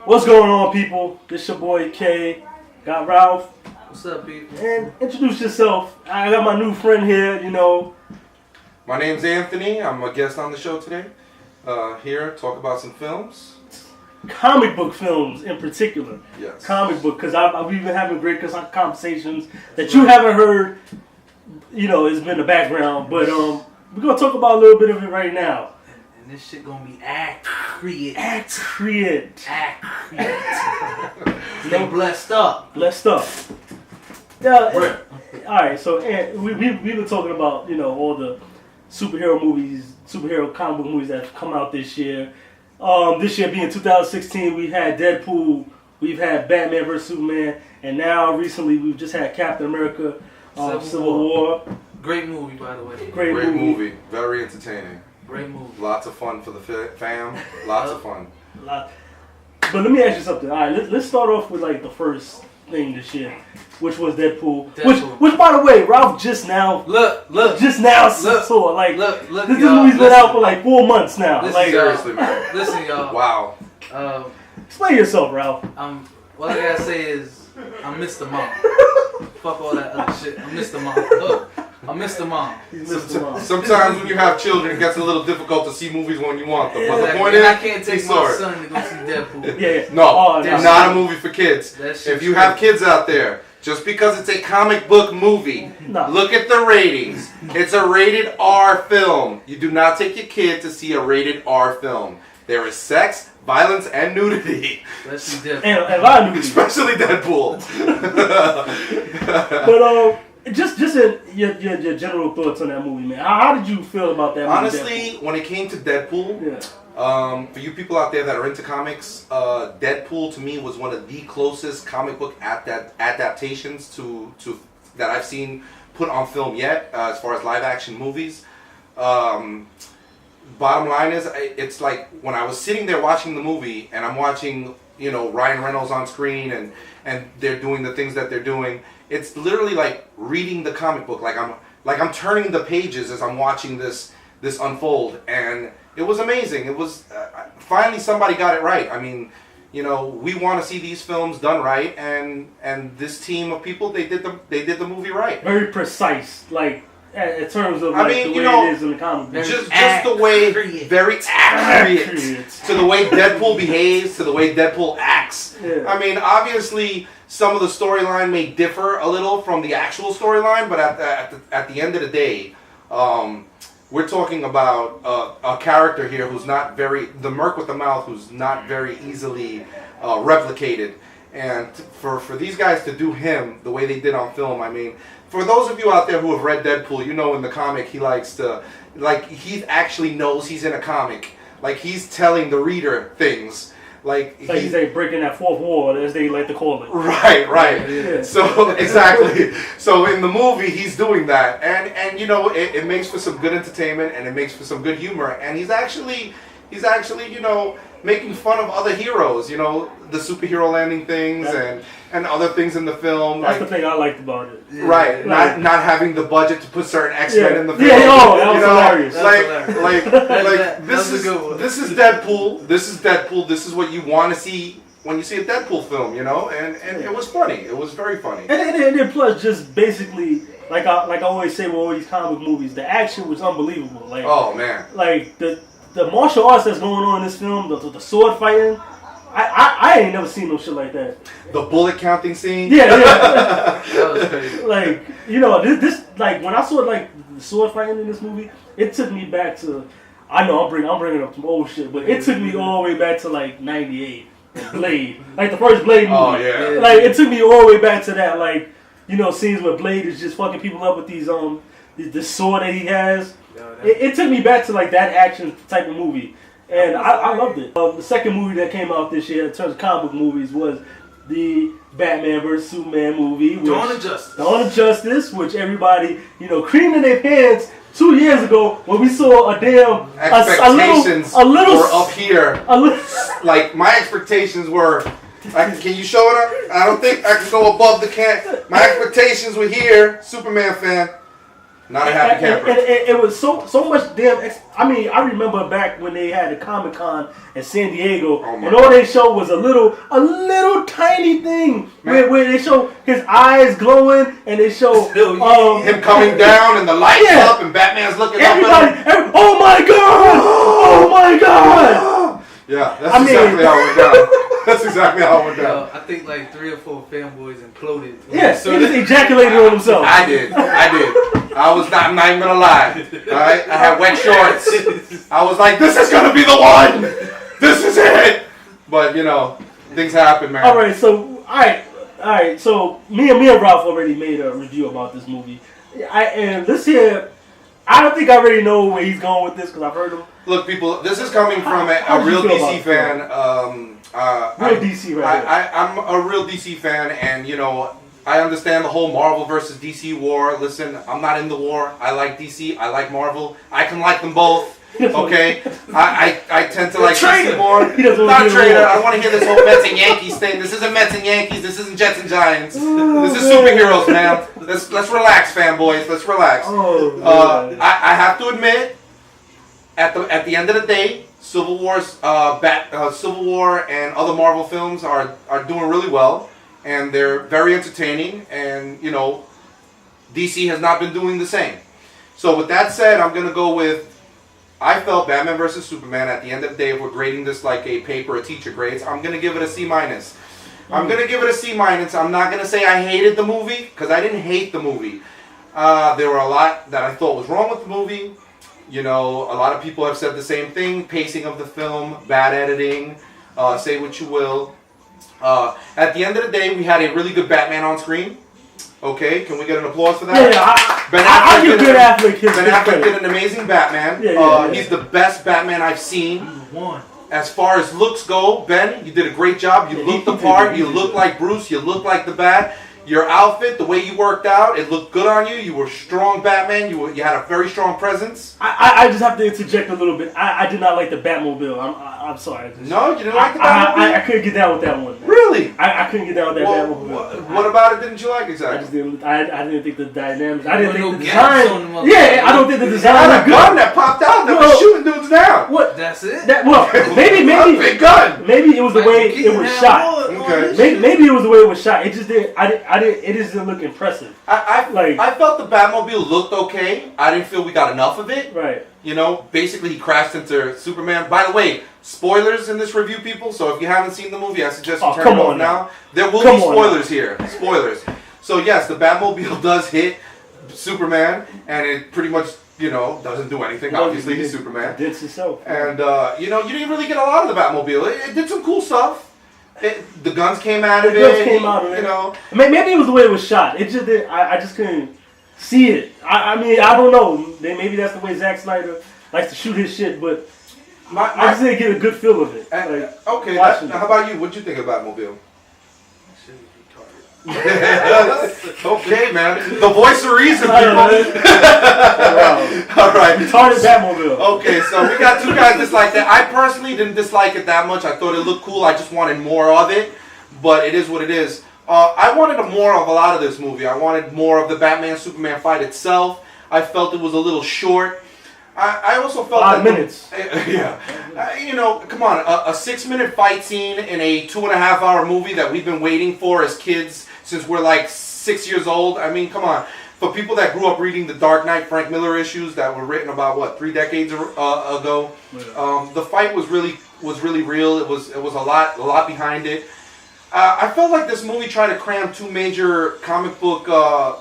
What's going on, people? This your boy K. Got Ralph. What's up, people? And introduce yourself. I got my new friend here, you know. My name's Anthony. I'm a guest on the show today. Here, talk about some films. Comic book films in particular. Yes. Comic book, because we've been having great conversations that you haven't heard, you know, it's been the background. But we're going to talk about a little bit of it right now. And this shit gonna be accurate. Accurate. Stay blessed up. Blessed up. Yeah. Alright, so we've been talking about, you know, all the superhero comic book movies that have come out this year. This year being 2016, we've had Deadpool, we've had Batman vs. Superman, and now recently we've just had Captain America, Civil War. Great movie, by the way. Great movie. Very entertaining. Great movie. Lots of fun for the fam. Lots of fun. But let me ask you something. All right, let's start off with like the first thing this year, which was Deadpool. Which by the way, Ralph just now saw. Like, look, this movie's been out for like 4 months now. Seriously, man. Listen, y'all. Wow. Explain yourself, Ralph. What I gotta say is, I miss the mom. Fuck all that other shit. I miss the mom. Look, I miss the mom. Sometimes when you have children, it gets a little difficult to see movies when you want them. But the point is, is, I can't take my son to go see Deadpool. Yeah. No, not a movie for kids. If you have kids out there, just because it's a comic book movie, look at the ratings. It's a rated R film. You do not take your kid to see a rated R film. There is sex, violence, and nudity. Especially Deadpool. And a lot of nudity. Especially Deadpool. But just your general thoughts on that movie, man. How did you feel about that movie? Honestly, when it came to Deadpool, for you people out there that are into comics, Deadpool to me was one of the closest comic book adaptations to that I've seen put on film yet, as far as live action movies. Bottom line is, it's like when I was sitting there watching the movie and I'm watching, you know, Ryan Reynolds on screen and they're doing the things that they're doing. It's literally like reading the comic book. Like I'm turning the pages as I'm watching this unfold, and it was amazing. It was finally somebody got it right. I mean, you know, we want to see these films done right, and this team of people, they did the movie right. Very precise, like in terms of the way it is in the comic book. Just the way, very accurate to the way Deadpool behaves, to the way Deadpool acts. Yeah. I mean, obviously, some of the storyline may differ a little from the actual storyline, but at the end of the day, we're talking about a character here who's not the merc with the mouth, who's not very easily replicated. And for these guys to do him the way they did on film, I mean, for those of you out there who have read Deadpool, you know in the comic he likes to, like, he actually knows he's in a comic. Like, he's telling the reader things. Like he's like breaking that fourth wall, as they like to call it. Right. Yeah. So, exactly. So in the movie, he's doing that. And you know, it makes for some good entertainment, and it makes for some good humor. And he's actually, you know, making fun of other heroes, you know, the superhero landing things and other things in the film. That's the thing I liked about it. Yeah. Right, not having the budget to put certain X-Men in the film. That was hilarious. This is Deadpool. This is Deadpool. This is what you want to see when you see a Deadpool film, you know? And it was funny. It was very funny. And then plus, just basically, like I always say with all these comic movies, the action was unbelievable. Like, oh man, like the martial arts that's going on in this film, the sword fighting, I ain't never seen no shit like that. The bullet counting scene? Yeah. That was crazy. Like, you know, this like, when I saw like the sword fighting in this movie, it took me back to, I know I'm bringing up some old shit, but it took me all the way back to like 98, Blade. Like the first Blade movie. Oh yeah. Like, it took me all the way back to that, like, you know, scenes where Blade is just fucking people up with these the sword that he has. It took me back to like that action type of movie, and I loved it. The second movie that came out this year in terms of comic book movies was the Batman vs. Superman movie. Dawn of Justice, which everybody, you know, creamed in their pants 2 years ago when we saw a damn expectations were up here. Like, my expectations were. Can you show it up? I don't think I can go above the can. My expectations were here, Superman fan. Not a happy camper. And it was so much damn. I mean, I remember back when they had the Comic-Con in San Diego, and all they showed was a little tiny thing where they show his eyes glowing, and they show him coming down and the lights up, and Batman's looking up at him. Oh my god! Oh my god! Yeah, that's exactly how it went down. That's exactly how it went down. I think like 3 or 4 fanboys imploded. Yes, he just ejaculated on himself. I did. I'm not even gonna lie. Alright? I had wet shorts. I was like, this is gonna be the one! This is it! But, things happen, man. Alright, so me and Ralph already made a review about this movie. And this here, I don't think I already know where he's going with this because I've heard him. Look, people, this is coming from a real DC fan. Real DC, right? I'm a real DC fan, and I understand the whole Marvel versus DC war. Listen, I'm not in the war. I like DC. I like Marvel. I can like them both. Okay, I tend to like DC more. Not a traitor. I don't want to hear this whole Mets and Yankees thing. This isn't Mets and Yankees. This isn't Jets and Giants. This is superheroes, man. Let's relax, fanboys. Let's relax. I have to admit, at the end of the day, Civil War and other Marvel films are doing really well, and they're very entertaining. And DC has not been doing the same. So with that said, I'm gonna go with. I felt Batman vs. Superman, at the end of the day, if we're grading this like a paper a teacher grades, I'm going to give it a C-. I'm going to give it a C-. I'm not going to say I hated the movie, because I didn't hate the movie. There were a lot that I thought was wrong with the movie. A lot of people have said the same thing. Pacing of the film, bad editing, say what you will. At the end of the day, we had a really good Batman on screen. Okay, can we get an applause for that? Ben Affleck did an amazing Batman. He's the best Batman I've seen. As far as looks go, Ben, you did a great job. You look the part. You look like Bruce. You look like the Bat. Your outfit, the way you worked out, it looked good on you. You were strong Batman. You had a very strong presence. I just have to interject a little bit. I did not like the Batmobile. I'm sorry. No, you didn't like the Batmobile? I couldn't get down with that one. Really? I couldn't get down with that Batmobile. What about it didn't you like exactly? I didn't think the dynamics. I didn't think the design. Yeah, I don't think the design was good. Gun that popped out that was shooting dudes down. What? That's it? Maybe a big gun. Maybe it was the way it was shot. Okay. Maybe it was the way it was shot. It just didn't. It just didn't look impressive. I felt the Batmobile looked okay. I didn't feel we got enough of it. Right. Basically he crashed into Superman. By the way, spoilers in this review, people. So if you haven't seen the movie, I suggest you turn it off now. There will be spoilers here. Spoilers. So yes, the Batmobile does hit Superman, and it pretty much doesn't do anything. Obviously, he's Superman. It's himself. And you didn't really get a lot of the Batmobile. It did some cool stuff. The guns came out of it. Maybe it was the way it was shot. It just I just couldn't see it. I mean, I don't know. Maybe that's the way Zack Snyder likes to shoot his shit, but I just didn't get a good feel of it. Okay, how about you? What'd you think of Batmobile? Okay, man. The voice of reason, people. All right. Retarded Batmobile. Okay, so we got two guys dislike that. I personally didn't dislike it that much. I thought it looked cool. I just wanted more of it. But it is what it is. I wanted more of a lot of this movie. I wanted more of the Batman-Superman fight itself. I felt it was a little short. I also felt 5 minutes. Come on. A 6-minute fight scene in a 2.5-hour movie that we've been waiting for as kids since we're like 6 years old. I mean, come on. For people that grew up reading the Dark Knight Frank Miller issues that were written about 3 decades ago, the fight was really real. It was a lot behind it. I felt like this movie tried to cram 2 major comic book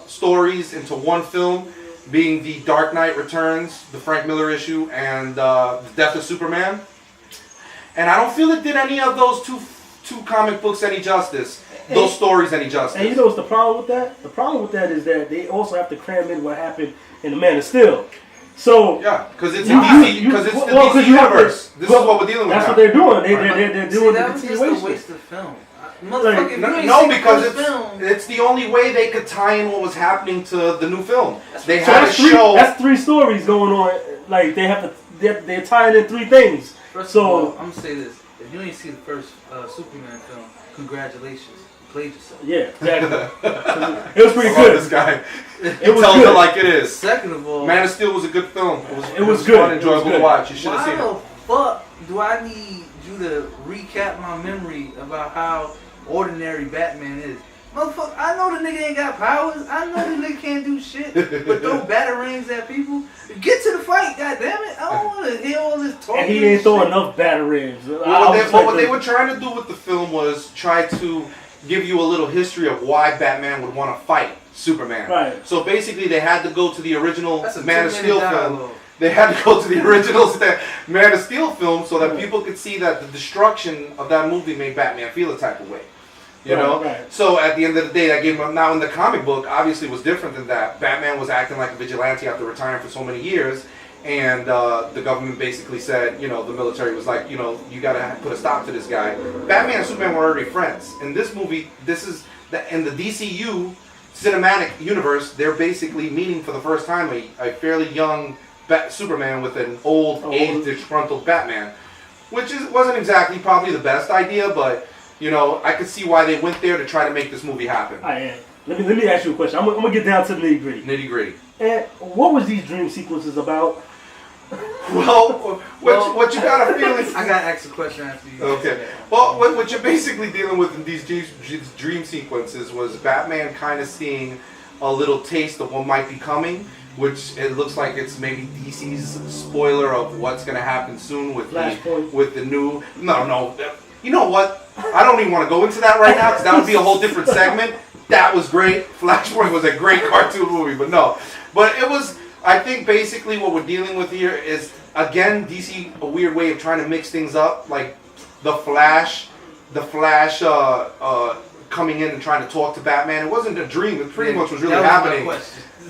stories into one film, being the Dark Knight Returns, the Frank Miller issue, and the Death of Superman. And I don't feel it did any of those two comic books any justice. Those stories any justice. And you know what's the problem with that? The problem with that is that they also have to cram in what happened in the Man of Steel. So yeah, because it's DC universe. This is what we're dealing with. That's what they're doing. They're doing the continuation. Just a waste of film. Because it's the only way they could tie in what was happening to the new film. They had to show. That's 3 stories going on. Like they're tying in 3 things. First of all, I'm gonna say this: if you ain't see the first Superman film, congratulations, you played yourself. Yeah, exactly. It was pretty I good. love this guy. It was tells good. it like it is. Second of all, Man of Steel was a good film. It was good. fun, It was enjoyable good. to watch. You should have why seen the it. fuck do I need you to recap my memory about how ordinary Batman is? Motherfucker, I know the nigga ain't got powers. I know the nigga can't do shit. But throw batarangs at people. Get to the fight, goddammit. I don't want to hear all this talk. And he ain't throw enough batarangs. What they were trying to do with the film was try to give you a little history of why Batman would want to fight Superman. Right. So basically, they had to go to the original That's a Man of 2-minute Steel dialogue. film. They had to go to the original Man of Steel film so that people could see that the destruction of that movie made Batman feel a type of way. You know? Right. So at the end of the day, that gave him. Now in the comic book, obviously was different than that. Batman was acting like a vigilante after retiring for so many years. And the government basically said, you know, the military was like, you know, you got to put a stop to this guy. Batman and Superman were already friends. In this movie, in the DCU cinematic universe, they're basically meeting for the first time a fairly young Superman with an old, aged, disgruntled Batman. Which wasn't exactly probably the best idea, but, you know, I could see why they went there to try to make this movie happen. I am. Let me ask you a question. I'm gonna get down to the nitty gritty. Nitty gritty. And what was these dream sequences about? Well, what you got a feeling? I got to ask a question after you. Okay. Well, what you're basically dealing with in these dream sequences was Batman kind of seeing a little taste of what might be coming, which it looks like it's maybe DC's spoiler of what's going to happen soon with the new. No. You know what? I don't even want to go into that right now because that would be a whole different segment. That was great. Flashpoint was a great cartoon movie, but no. But it was. I think basically what we're dealing with here is, again, DC, a weird way of trying to mix things up, like the Flash coming in and trying to talk to Batman. It wasn't a dream. It pretty much was really happening.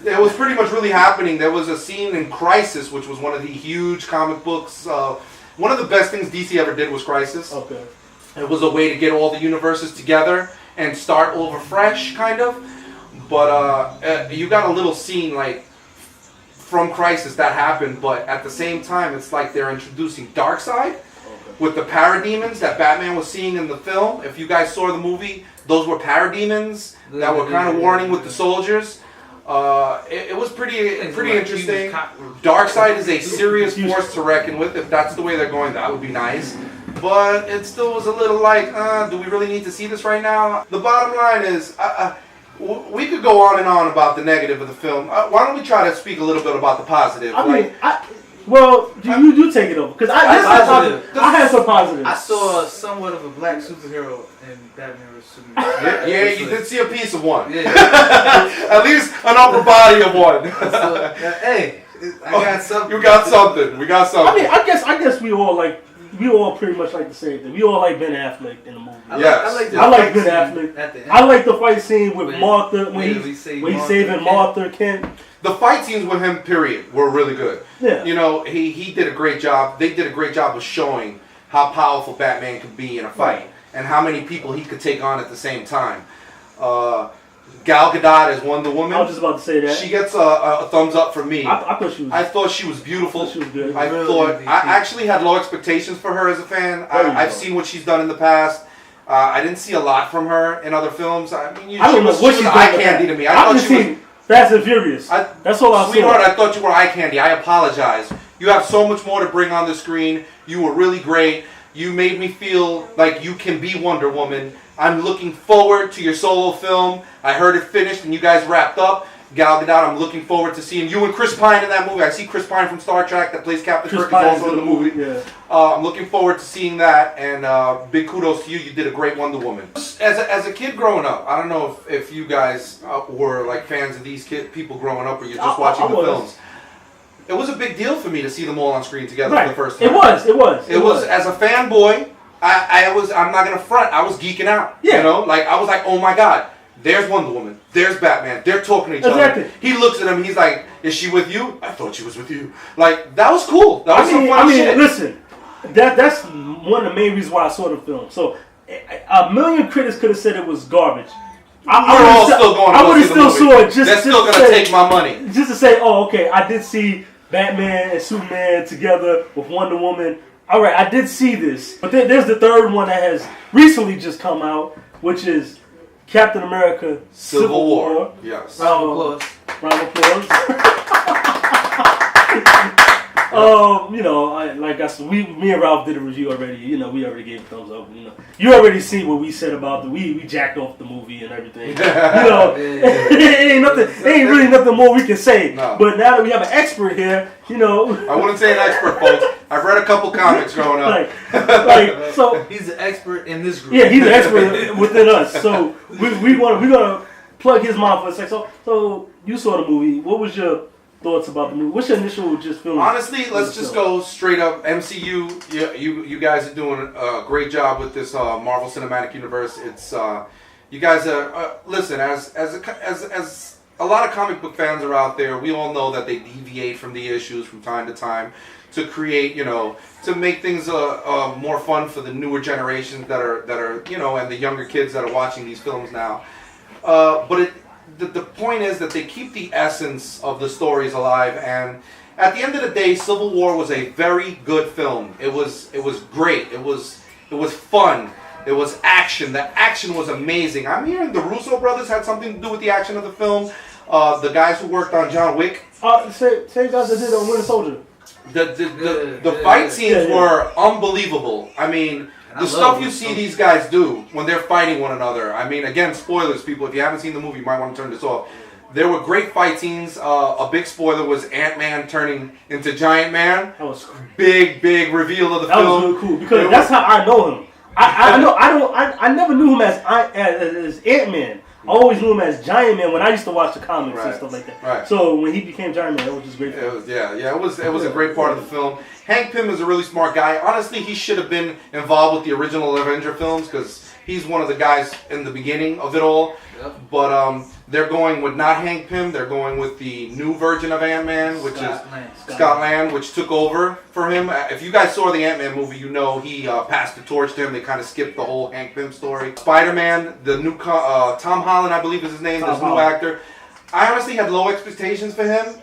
It was pretty much really happening. There was a scene in Crisis, which was one of the huge comic books. One of the best things DC ever did was Crisis. Okay. It was a way to get all the universes together and start over fresh, kind of. But you got a little scene like from Crisis that happened, but at the same time, it's like they're introducing Darkseid with the parademons that Batman was seeing in the film. If you guys saw the movie, those were parademons that were kind of warning with the soldiers. It was pretty interesting. Darkseid is a serious force to reckon with. If that's the way they're going, that would be nice. But it still was a little like, do we really need to see this right now? The bottom line is, we could go on and on about the negative of the film. Why don't we try to speak a little bit about the positive? You take it over because I had some positives. I saw somewhat of a black superhero in Batman vs Superman. Yeah, you did see a piece of one. Yeah. At least an upper body of one. Hey, I got something. You got something. We got something. I mean, I guess we all pretty much like the same thing. We all like Ben Affleck in the movie. Yes. I like Ben Affleck. I like the fight scene with Martha when he's saving Martha Kent. The fight scenes with him, period, were really good. Yeah. You know, he did a great job. They did a great job of showing how powerful Batman could be in a fight and how many people he could take on at the same time. Gal Gadot as Wonder Woman. I was just about to say that. She gets a thumbs up from me. I thought she was beautiful. She was good. I actually had low expectations for her as a fan. I've seen what she's done in the past. I didn't see a lot from her in other films. I mean, she was eye candy to me. I thought she was Fast and Furious. That's all I saw. Sweetheart, I thought you were eye candy. I apologize. You have so much more to bring on the screen. You were really great. You made me feel like you can be Wonder Woman. I'm looking forward to your solo film. I heard it finished and you guys wrapped up. Gal Gadot, I'm looking forward to seeing you and Chris Pine in that movie. I see Chris Pine from Star Trek that plays Captain Kirk is also in the movie. Yeah. I'm looking forward to seeing that, and big kudos to you. You did a great Wonder Woman. As a kid growing up, I don't know if you guys were like fans of these people growing up, or you're just watching the films. It was a big deal for me to see them all on screen together for the first time. It was. As a fanboy, I'm not gonna front. I was geeking out. Yeah. You know, like I was like, oh my god. There's Wonder Woman. There's Batman. They're talking to each other. He looks at him. He's like, "Is she with you? I thought she was with you." Like that was cool. That was some funny shit. Listen, that's one of the main reasons why I saw the film. So, a million critics could have said it was garbage. I would have still saw it. They're still gonna take my money. Just to say, oh, okay, I did see Batman and Superman together with Wonder Woman. All right, I did see this, but there's the third one that has recently just come out, which is Captain America: Civil War. Yes. Round of applause. Round of applause. Me and Ralph did a review already. You know, we already gave a thumbs up. You know, you already see what we said about we jacked off the movie and everything. You know, it ain't really nothing more we can say. No. But now that we have an expert here, you know, I wouldn't say an expert, folks. I've read a couple comics growing up. So he's an expert in this group. Yeah, he's an expert within us. So we're gonna plug his mouth for a second. So you saw the movie. What was your thoughts about the movie? What's your initial just feeling? Honestly, let's just go straight up. MCU, you guys are doing a great job with this Marvel Cinematic Universe. It's you guys are listen, as a lot of comic book fans are out there. We all know that they deviate from the issues from time to time to create, to make things more fun for the newer generations that are and the younger kids that are watching these films now. But the point is that they keep the essence of the stories alive, and at the end of the day, Civil War was a very good film. It was great. It was fun. It was action. The action was amazing. I'm hearing the Russo brothers had something to do with the action of the film. The guys who worked on John Wick. Same guys that did on Winter Soldier. The fight scenes were unbelievable. I mean, the stuff you see these guys do when they're fighting one another. I mean, again, spoilers, people. If you haven't seen the movie, you might want to turn this off. There were great fight scenes. A big spoiler was Ant-Man turning into Giant Man. That was big reveal of the film. That was really cool because that's how I know him. I never knew him as Ant-Man. I always knew him as Giant Man when I used to watch the comics and stuff like that. Right. So when he became Giant Man, it was just great. It was a great part of the film. Hank Pym is a really smart guy. Honestly, he should have been involved with the original Avenger films because he's one of the guys in the beginning of it all. Yep. But they're going with not Hank Pym. They're going with the new version of Ant-Man, which is Scott Lang, which took over for him. If you guys saw the Ant-Man movie, you know he passed the torch to him. They kind of skipped the whole Hank Pym story. Spider-Man, the new Tom Holland, I believe is his name, this new actor. I honestly had low expectations for him.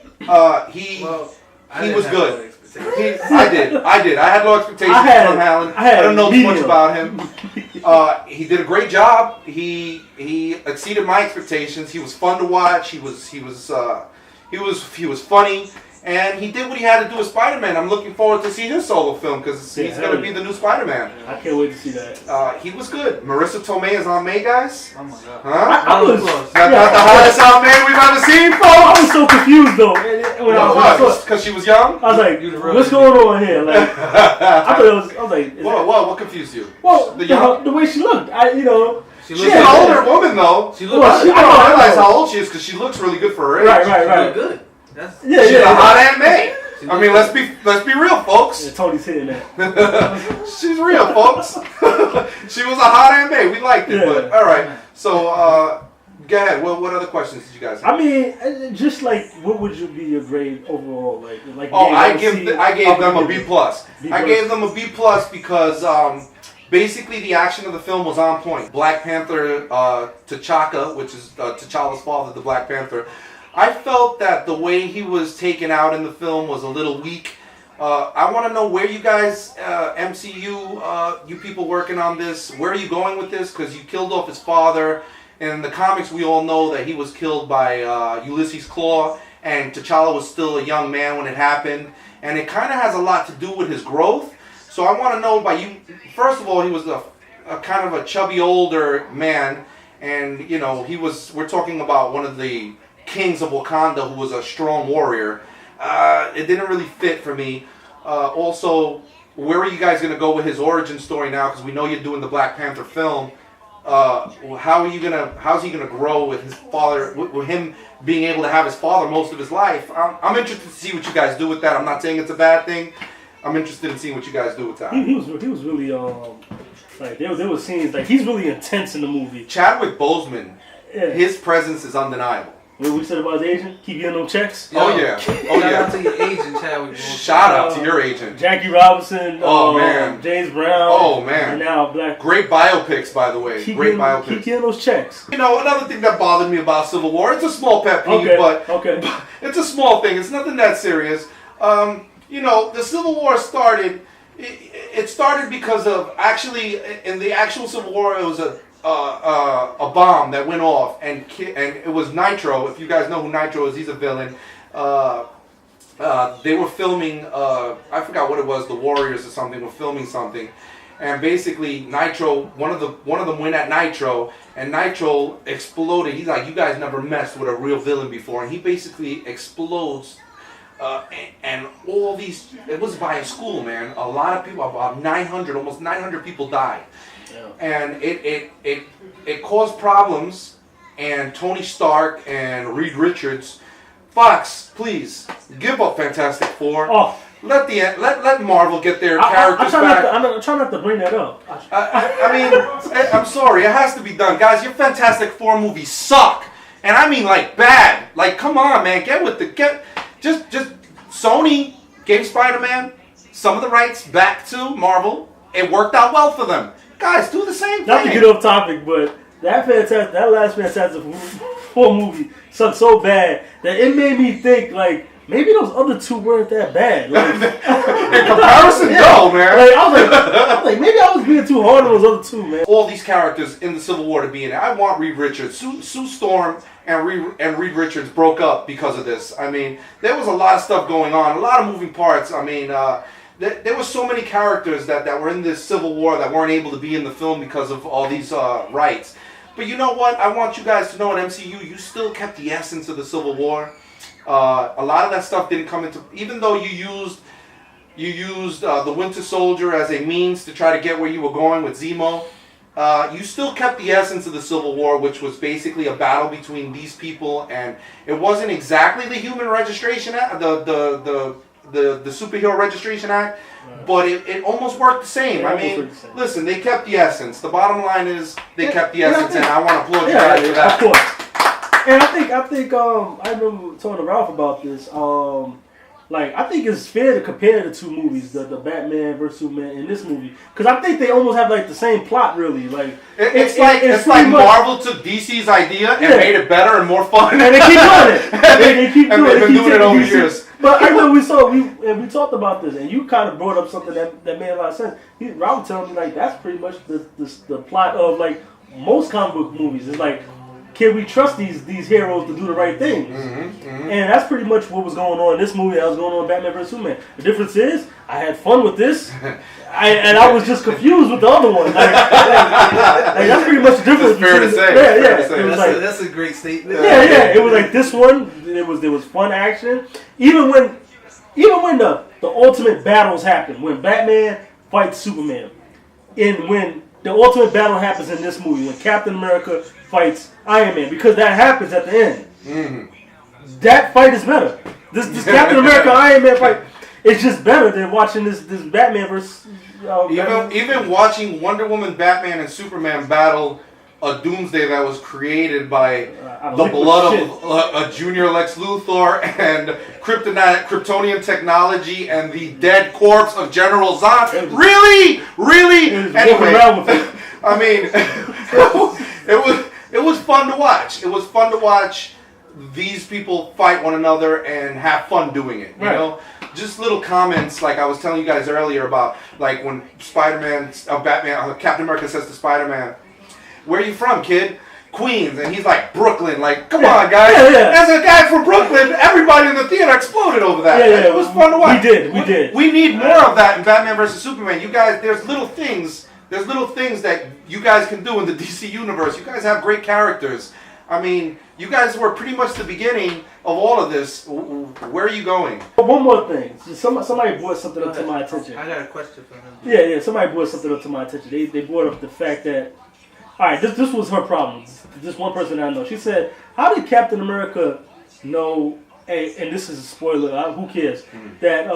He was good. I did. I had low expectations from Holland. I don't know too much about him. He did a great job. He exceeded my expectations. He was fun to watch. He was funny, and he did what he had to do with Spider-Man. I'm looking forward to see his solo film because he's going to be the new Spider-Man. I can't wait to see that. He was good. Marissa Tomei is on May, guys. Oh my god. Huh? I was not the hottest Aunt May we've ever seen, folks. I was so confused though. When Because she was young? I was like, what's going on here? Like, I thought it was. I was like, what confused you? Well, the way she looked. She's an older woman though. She looks. I don't realize how old she is because she looks really good for her age. Right. Good. She's a hot Aunt May. I mean, let's be real, folks. Yeah, Tony's hitting that. She's real, folks. She was a hot Aunt May. We liked it, but all right. So, go ahead. What other questions did you guys have? I mean, just like, what would you be your grade overall? Like. I gave them a B plus. I gave them a B plus because basically the action of the film was on point. Black Panther, T'Chaka, which is T'Challa's father, the Black Panther. I felt that the way he was taken out in the film was a little weak. I want to know where you guys, MCU, you people working on this, where are you going with this? Because you killed off his father. In the comics, we all know that he was killed by Ulysses Claw, and T'Challa was still a young man when it happened. And it kind of has a lot to do with his growth. So I want to know by you, first of all, he was a kind of a chubby older man. And, we're talking about one of the kings of Wakanda who was a strong warrior. It didn't really fit for me. Also, where are you guys going to go with his origin story now? Because we know you're doing the Black Panther film. How's he gonna grow with his father, with him being able to have his father most of his life? I'm interested to see what you guys do with that. I'm not saying it's a bad thing. I'm interested in seeing what you guys do with that. He was really like there was scenes like he's really intense in the movie. Chadwick Boseman, his presence is undeniable. What we said about his agent? Keep getting them checks. Shout out to your agent, Chadwick. Shout out to your agent, Jackie Robinson. Man, James Brown. Oh man, and now Black. Great biopics, by the way. Great biopics. Keep getting those checks. Another thing that bothered me about Civil War. It's a small pet peeve, but it's a small thing. It's nothing that serious. The Civil War started, It started because of actually in the actual Civil War, it was a bomb that went off, and it was Nitro. If you guys know who Nitro is, he's a villain. They were filming. I forgot what it was. The Warriors or something were filming something, and basically Nitro. One of them went at Nitro, and Nitro exploded. He's like, "You guys never messed with a real villain before," and he basically explodes. And all these, it was by a school, man. A lot of people, about 900, almost 900 people died. Yeah. And it caused problems, and Tony Stark and Reed Richards, Fox, please, give up Fantastic Four. Oh. Let Marvel get their characters back. I'm trying not to bring that up. I mean, I'm sorry, it has to be done. Guys, your Fantastic Four movies suck. And I mean like bad. Like, come on, man, Just Sony gave Spider-Man some of the rights back to Marvel. It worked out well for them. Guys, do the same thing. Not to get off topic, but that last Fantastic Four movie sucked so bad that it made me think like maybe those other two weren't that bad. Like, in comparison, no, man. Like, I was like, maybe I was being too hard on those other two, man. All these characters in the Civil War to be in it. I want Reed Richards, Sue Storm. And Reed Richards broke up because of this. I mean, there was a lot of stuff going on, a lot of moving parts. I mean, there were so many characters that were in this Civil War that weren't able to be in the film because of all these rights. But you know what? I want you guys to know in MCU, you still kept the essence of the Civil War. A lot of that stuff didn't come into... Even though you used the Winter Soldier as a means to try to get where you were going with Zemo, you still kept the essence of the Civil War, which was basically a battle between these people, and it wasn't exactly the Human Registration Act, the Superhero Registration Act, right. But it almost worked the same. I mean, listen, they kept the essence. The bottom line is they kept the essence, and I want to applaud you guys for that. Of course. And I think I remember talking to Ralph about this. Like, I think it's fair to compare the two movies, the Batman vs Superman and this movie, because I think they almost have like the same plot, really. Like it's like Marvel took DC's idea and made it better and more fun, and they keep doing it. And they've been doing it over years. But I know we talked about this, and you kind of brought up something that made a lot of sense. Ralph was telling me like that's pretty much the plot of like most comic book movies. It's like, can we trust these heroes to do the right things? Mm-hmm, mm-hmm. And that's pretty much what was going on in this movie. That was going on in Batman vs Superman. The difference is, I had fun with this, and I was just confused with the other one. Like, that's pretty much the difference. It's fair to say. It was that's a great statement. Yeah. It was like this one. There was fun action. Even when the ultimate battles happen, when Batman fights Superman, and when the ultimate battle happens in this movie, when Captain America fights Iron Man, because that happens at the end. Mm-hmm. That fight is better. This Captain America Iron Man fight is just better than watching this Batman versus. Even watching Wonder Woman, Batman, and Superman battle a Doomsday that was created by the blood of a junior Lex Luthor and Kryptonian technology and the dead corpse of General Zod. Really? Anyway, I mean, it was fun to watch. It was fun to watch these people fight one another and have fun doing it. You know, just little comments like I was telling you guys earlier about like when Captain America says to Spider-Man, "Where are you from, kid?" "Queens." And he's like, "Brooklyn." Like, come on, guys. As a guy from Brooklyn, everybody in the theater exploded over that. It was fun to watch. We did. We need more of that in Batman vs Superman. You guys, there's little things that you guys can do in the DC universe. You guys have great characters. I mean, you guys were pretty much the beginning of all of this. Where are you going? One more thing. Somebody brought something up to my attention. I got a question for him. Yeah. Somebody brought something up to my attention. They brought up the fact that, all right, this was her problem. This one person I know. She said, how did Captain America know, and this is a spoiler, who cares, that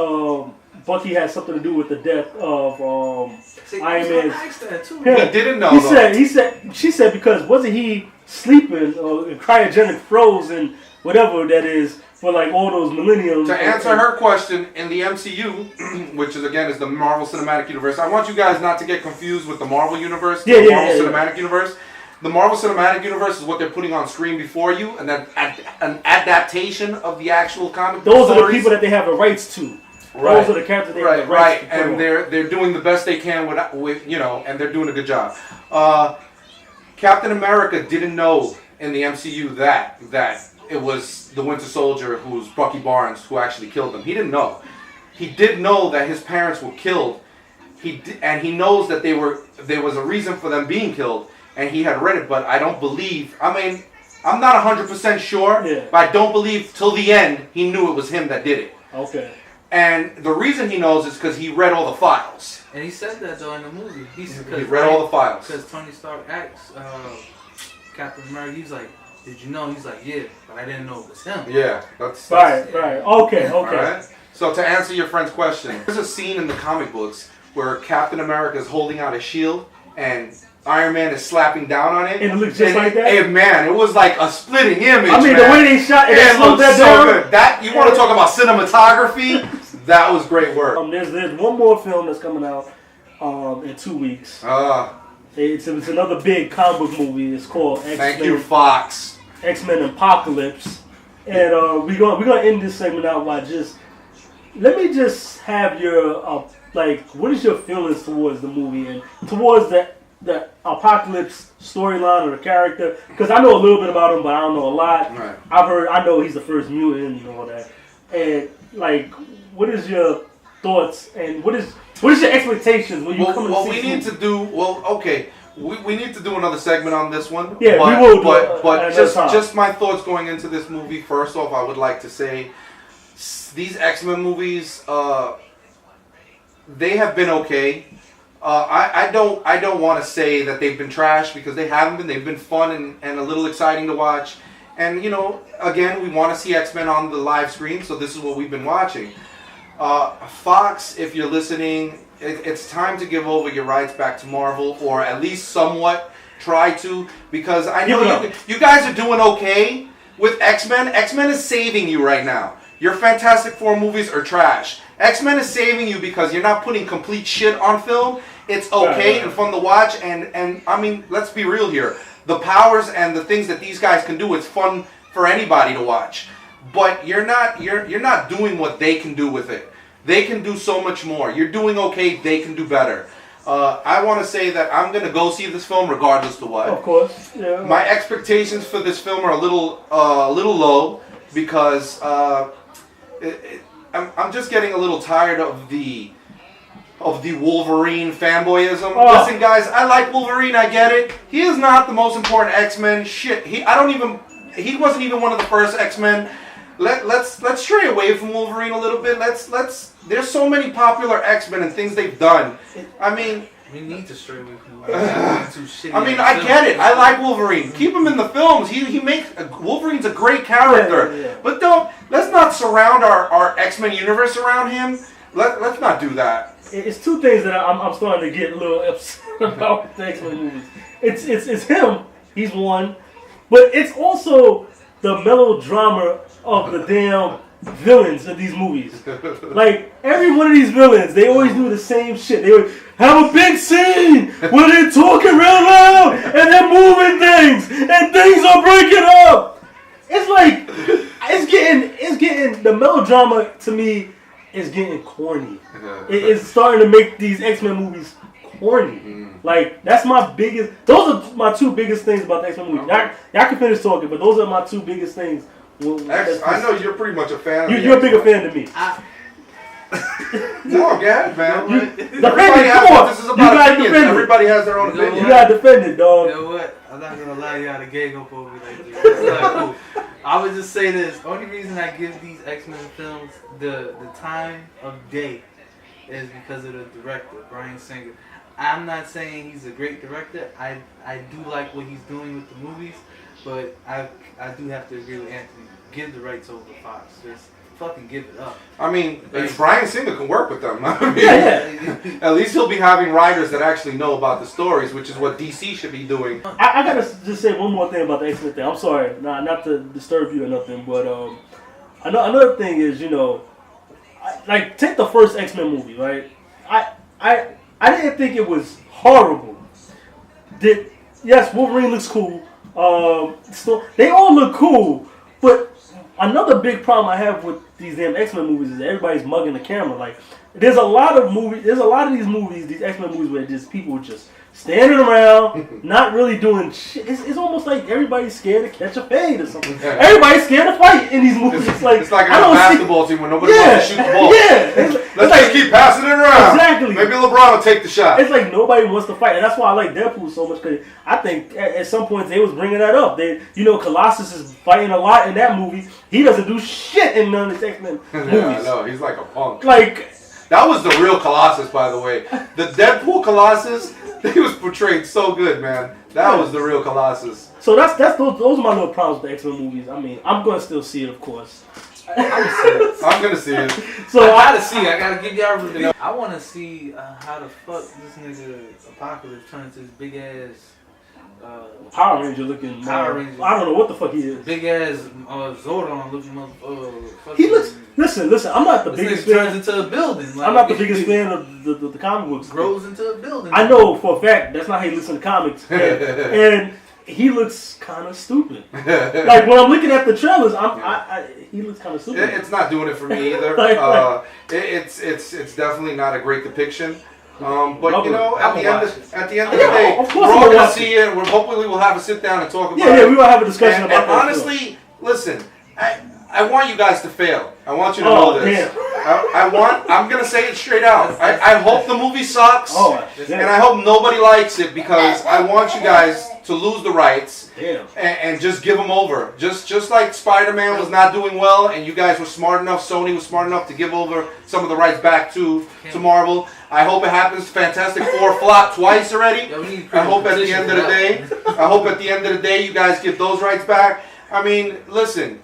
Bucky had something to do with the death of Iron Man? He didn't know. She said because wasn't he sleeping or cryogenic froze and whatever that is for like all those millenniums? To answer her question, in the MCU, which is the Marvel Cinematic Universe, I want you guys not to get confused with the Marvel Universe, Cinematic Universe. The Marvel Cinematic Universe is what they're putting on screen before you, and then an adaptation of the actual comic. Those are the people that they have the rights to. Right. Those are the characters they Right, have the rights right, to put and on. they're doing the best they can with and they're doing a good job. Captain America didn't know in the MCU that it was the Winter Soldier who's Bucky Barnes who actually killed him. He didn't know. He did know that his parents were killed. And he knows that there was a reason for them being killed, and he had read it. But I don't believe. I mean, I'm not 100% sure, but I don't believe till the end he knew it was him that did it. Okay. And the reason he knows is because he read all the files. And he said that though in the movie. He read all the files. Because Tony Stark asked Captain America, he's like, "Did you know?" He's like, "Yeah, but I didn't know it was him." Yeah, that's right. Okay. All right. So to answer your friend's question, there's a scene in the comic books where Captain America is holding out a shield and Iron Man is slapping down on it. And it looks just like that? Hey, man, it was like a splitting image. I mean, the way they shot it, looked that so down. good. That you want to talk about cinematography? That was great work. There's one more film that's coming out in 2 weeks. It's another big comic book movie. It's called X-Men. Thank you, Fox. X-Men Apocalypse. And we're gonna end this segment out by let me just have your what is your feelings towards the movie and towards the Apocalypse storyline or the character? Because I know a little bit about him, but I don't know a lot. Right. I know he's the first mutant and all that. And what is your thoughts and what is your expectations when you come to see we need to do we need to do another segment on this one. Yeah, we will. But just my thoughts going into this movie. First off, I would like to say these X-Men movies, they have been okay. I don't want to say that they've been trash because they haven't been. They've been fun and a little exciting to watch. And again, we want to see X-Men on the live screen, so this is what we've been watching. Fox, if you're listening, it's time to give over your rights back to Marvel, or at least somewhat try to, because I know you guys are doing okay with X-Men. X-Men is saving you right now. Your Fantastic Four movies are trash. X-Men is saving you because you're not putting complete shit on film. It's okay and fun to watch, and I mean, let's be real here. The powers and the things that these guys can do, it's fun for anybody to watch. But you're not doing what they can do with it. They can do so much more. You're doing okay. They can do better. I want to say that I'm gonna go see this film regardless to what. Of course. Yeah. My expectations for this film are a little low because I'm just getting a little tired of the Wolverine fanboyism. Listen, guys, I like Wolverine. I get it. He is not the most important X-Men. Shit, he wasn't even one of the first X-Men. Let's stray away from Wolverine a little bit. There's so many popular X-Men and things they've done. I mean, we need to stray away from Wolverine. I mean, I get it. I like Wolverine. Keep him in the films. Wolverine's a great character. Yeah. But let's not surround our X-Men universe around him. Let's not do that. It's two things that I'm starting to get a little upset about with the X-Men movies. It's him. He's one. But it's also the melodrama of the damn villains of these movies. Like, every one of these villains, they always do the same shit. They would have a big scene where they're talking real loud and they're moving things and things are breaking up. It's like, it's getting, the melodrama to me is getting corny. It's starting to make these X-Men movies corny. Like, those are my two biggest things about the X-Men movies. Y'all can finish talking, but those are my two biggest things. I know you're pretty much a fan of You're a bigger fan than me. No, go ahead, man. This is about opinions. Everybody has their own opinion. You gotta defend it, dog. You know what? I'm not gonna lie, y'all to gang up over me like this. It's not cool. I would just say this. Only reason I give these X-Men films the time of day is because of the director, Bryan Singer. I'm not saying he's a great director. I do like what he's doing with the movies, but I do have to agree with Anthony. Give the rights over to Fox. Just fucking give it up. I mean, Bryan Singer can work with them. I mean, at least he'll be having writers that actually know about the stories, which is what DC should be doing. I gotta just say one more thing about the X-Men thing. I'm sorry, not to disturb you or nothing, but another thing is, take the first X-Men movie, right? I didn't think it was horrible. Yes, Wolverine looks cool. They all look cool, but another big problem I have with these damn X-Men movies is that everybody's mugging the camera. Like, there's a lot of these movies, these X-Men movies where just people just standing around, not really doing shit. It's almost like everybody's scared to catch a fade or something. Everybody's scared to fight in these movies. It's like a basketball team where nobody wants to shoot the ball. Yeah. Let's just keep passing it around. Exactly. Maybe LeBron will take the shot. It's like nobody wants to fight, and that's why I like Deadpool so much. Because I think at some point they was bringing that up. Colossus is fighting a lot in that movie. He doesn't do shit in none of the X-Men movies. Yeah, I know. He's like a punk. Like, that was the real Colossus, by the way. The Deadpool Colossus, he was portrayed so good, man. That was the real Colossus. So those are my little problems with the X-Men movies. I mean, I'm gonna still see it, of course. I'm gonna see it. So I gotta see. I gotta give y'all a review. I want to see how the fuck this nigga Apocalypse turns his big ass Power Ranger looking. Power Ranger. I don't know what the fuck he is. Big ass Zordon looking motherfucker. He looks. Listen. I'm not the biggest fan. Turns into a building. Like, I'm not the biggest fan of the comic books. Grows into a building. I know for a fact that's not how he looks in the comics, and he looks kind of stupid. Like when I'm looking at the trailers, he looks kind of stupid. It's not doing it for me either. It's definitely not a great depiction. But at the end of the day, we're all gonna see it. Hopefully we'll have a sit down and talk about it. Yeah, we will have a discussion about and that. Honestly, listen, I want you guys to fail. I want you to know this. I'm gonna say it straight out. I hope the movie sucks, and I hope nobody likes it because I want you guys to lose the rights and just give them over. Just like Spider-Man was not doing well, and you guys were smart enough, Sony was smart enough to give over some of the rights back to Marvel. I hope it happens. Fantastic Four flopped twice already. I hope at the end of the day, you guys get those rights back. I mean, listen,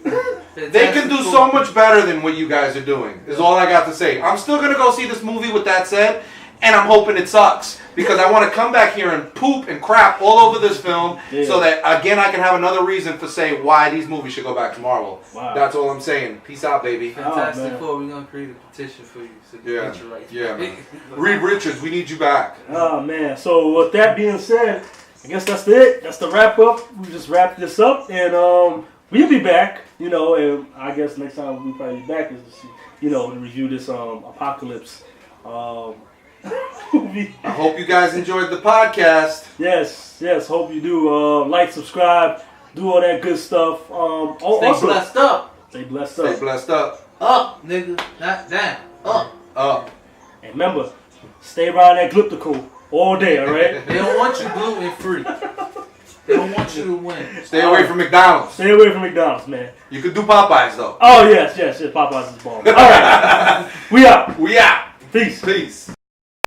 they can do so much better than what you guys are doing, is all I got to say. I'm still going to go see this movie with that said, and I'm hoping it sucks, because I want to come back here and poop and crap all over this film, so that, again, I can have another reason to say why these movies should go back to Marvel. Wow. That's all I'm saying. Peace out, baby. Fantastic Four, we're going to create a petition for you. So get your rights back. Reed Richards, we need you back. Oh, man. So, with that being said, I guess that's it. That's the wrap up. We just wrapped this up, and we'll be back. And I guess next time we'll probably be back is to review this Apocalypse movie. I hope you guys enjoyed the podcast. Yes. Hope you do. Like, subscribe, do all that good stuff. Stay blessed up. Stay blessed up. Up, nigga, not down. Up. And remember, stay around that elliptical all day, all right? They don't want you gluten free. They don't want you to win. Stay away from McDonald's. Stay away from McDonald's, man. You could do Popeyes, though. Oh, yes. Popeyes is bomb. All right. We out. We out. Peace. Peace.